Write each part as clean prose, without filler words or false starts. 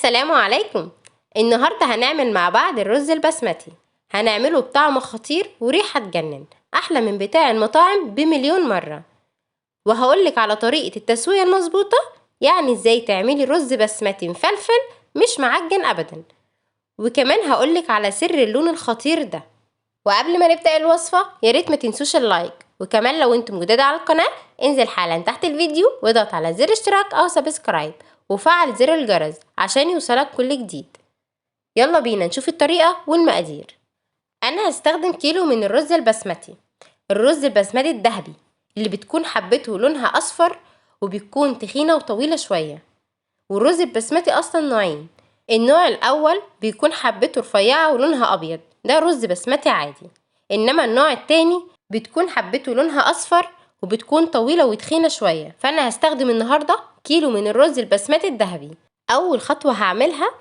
السلام عليكم. النهاردة هنعمل مع بعض الرز البسمتي. هنعمله بطعم خطير وريحة تجنن، أحلى من بتاع المطاعم بمليون مرة. وهقولك على طريقة التسوية المظبوطة، يعني ازاي تعملي رز بسمتي مفلفل مش معجن أبدا. وكمان هقولك على سر اللون الخطير ده. وقبل ما نبدأ الوصفة ياريت ما تنسوش اللايك، وكمان لو انتم جداد على القناة انزل حالا تحت الفيديو واضغط على زر اشتراك او سبسكرايب وفعل زر الجرس عشان يوصلك كل جديد. يلا بينا نشوف الطريقة والمقادير. انا هستخدم كيلو من الرز البسمتي. الرز البسمتي الذهبي اللي بتكون حبته لونها اصفر وبتكون تخينة وطويلة شوية. والرز البسمتي اصلا نوعين، النوع الاول بيكون حبته رفيعة ولونها ابيض، ده رز بسمتي عادي. انما النوع التاني بتكون حبته لونها اصفر وبتكون طويلة وتخينة شوية. فانا هستخدم النهاردة كيلو من الرز البسمتي الذهبي. اول خطوة هعملها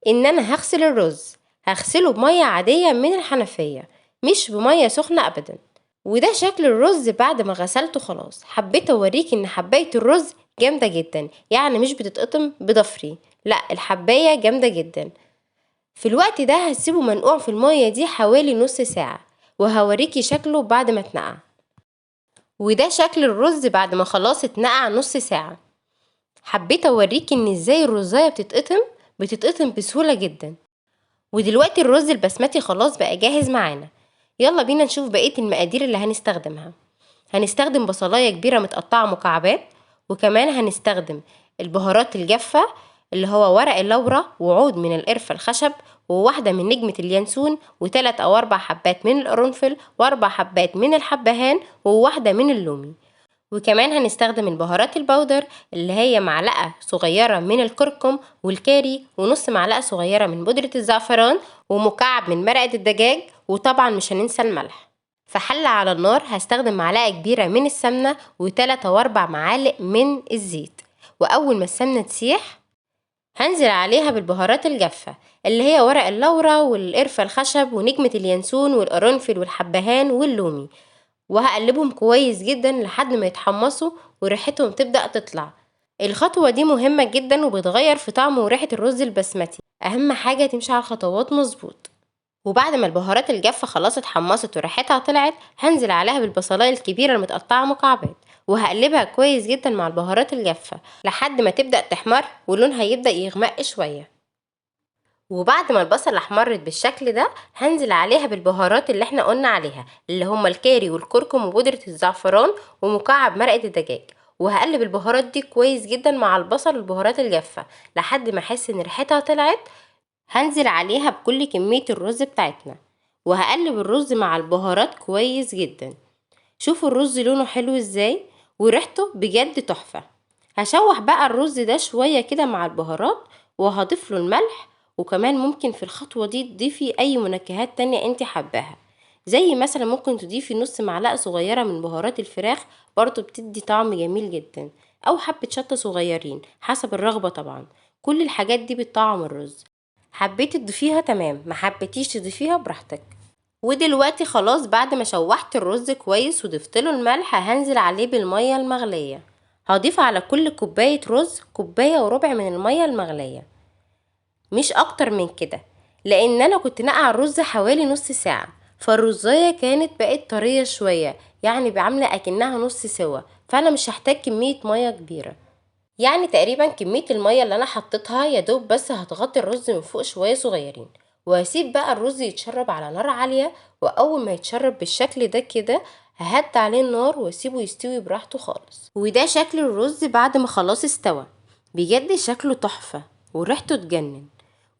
ان انا هغسل الرز، هغسله بمية عادية من الحنفية مش بمية سخنة ابدا. وده شكل الرز بعد ما غسلته خلاص. حبيت اوريك ان حباية الرز جامدة جدا، يعني مش بتتقطم بضفري، لا الحباية جامدة جدا. في الوقت ده هسيبه منقوع في المية دي حوالي نص ساعة، وهوريكي شكله بعد ما اتنقع. وده شكل الرز بعد ما خلاص اتنقع نص ساعة. حبيت اوريكي ان ازاي الرزاية بتتقطم بسهولة جدا. ودلوقتي الرز البسمتي خلاص بقى جاهز معانا. يلا بينا نشوف بقية المقادير اللي هنستخدمها. هنستخدم بصلاية كبيرة متقطعة مكعبات، وكمان هنستخدم البهارات الجافة اللي هو ورق اللورة وعود من القرفة الخشب وواحدة من نجمة اليانسون وثلاث أو 4 حبات من القرنفل و4 حبات من الحبهان وواحدة من اللومي. وكمان هنستخدم البهارات البودر اللي هي معلقة صغيرة من الكركم والكاري ونص معلقة صغيرة من بودرة الزعفران ومكعب من مرقة الدجاج، وطبعا مش هننسى الملح. في حلة على النار هستخدم معلقة كبيرة من السمنة و3 أو 4 معالق من الزيت. وأول ما السمنة تسيح هنزل عليها بالبهارات الجافة اللي هي ورق اللورة والقرفة الخشب ونجمة اليانسون والقرنفل والحبهان واللومي، وهقلبهم كويس جدا لحد ما يتحمصوا وريحتهم تبدأ تطلع. الخطوة دي مهمة جدا وبتغير في طعم وريحة الرز البسمتي، أهم حاجة تمشي على الخطوات مظبوط. وبعد ما البهارات الجافة خلاص اتحمصت وريحتها طلعت هنزل عليها بالبصلاية الكبيرة المتقطعة مكعبات وهقلبها كويس جدا مع البهارات الجافة لحد ما تبدأ تحمر ولونها يبدأ يغمق شوية. وبعد ما البصل احمرت بالشكل ده هنزل عليها بالبهارات اللي احنا قلنا عليها اللي هما الكاري والكركم وبودرة الزعفران ومكعب مرقة الدجاج، وهقلب البهارات دي كويس جدا مع البصل والبهارات الجافة لحد ما احس ان ريحتها طلعت. هنزل عليها بكل كمية الرز بتاعتنا وهقلب الرز مع البهارات كويس جدا. شوفوا الرز لونه حلو ازاي وريحته بجد تحفة. هشوح بقى الرز ده شوية كده مع البهارات وهضيف له الملح، وكمان ممكن في الخطوة دي تضيفي اي منكهات تانية انت حباها، زي مثلا ممكن تضيفي نص معلقة صغيرة من بهارات الفراخ برضو بتدي طعم جميل جدا، او حبة شطة صغيرين حسب الرغبة طبعا. كل الحاجات دي بتطعم الرز، حبيتي تضيفيها تمام، ما حبيتيش تضيفيها براحتك. ودلوقتي خلاص بعد ما شوحت الرز كويس وضفت له الملح هنزل عليه بالمية المغلية. هضيف على كل كوباية رز 1.25 كوباية من المية المغلية، مش اكتر من كده، لان انا كنت نقع الرز حوالي نص ساعة فالرزاية كانت بقت طرية شوية، يعني بعملة اكنها نص سوا، فانا مش هحتاج كمية مية كبيرة. يعني تقريبا كمية المية اللي انا حطيتها يدوب بس هتغطي الرز من فوق شوية صغيرين. وهسيب بقى الرز يتشرب على نار عالية، واول ما يتشرب بالشكل ده كده ههدي عليه النار واسيبه يستوي براحته خالص. وده شكل الرز بعد ما خلاص استوى، بجد شكله تحفة وريحته تجنن.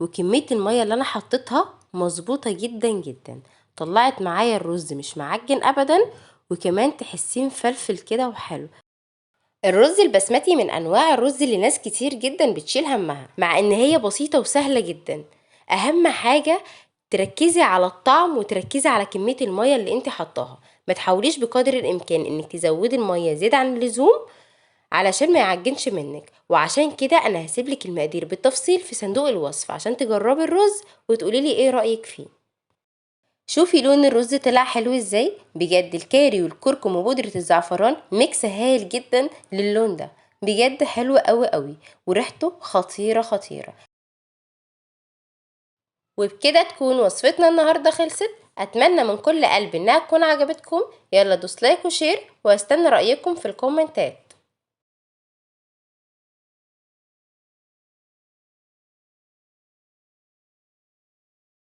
وكمية المية اللي انا حطيتها مظبوطة جدا جدا، طلعت معايا الرز مش معجن ابدا، وكمان تحسيه مفلفل كده وحلو. الرز البسمتي من انواع الرز اللي ناس كتير جدا بتشيل همها، مع ان هي بسيطة وسهلة جدا. اهم حاجة تركزي على الطعم وتركزي على كمية المية اللي انت حطاها، ما تحاوليش بقدر الامكان انك تزودي المية زيادة عن اللزوم علشان ما يعجنش منك. وعشان كده انا هسيبلك المقادير بالتفصيل في صندوق الوصف عشان تجربي الرز وتقوليلي ايه رأيك فيه. شوفي لون الرز طلع حلو ازاي، بجد الكاري والكركم وبودرة الزعفران ميكس هايل جدا للون ده، بجد حلو قوي قوي وريحته خطيرة خطيرة. وبكده تكون وصفتنا النهاردة خلصت. أتمنى من كل قلب إنها تكون عجبتكم. يلا دوس لايك وشير، واستنى رأيكم في الكومنتات.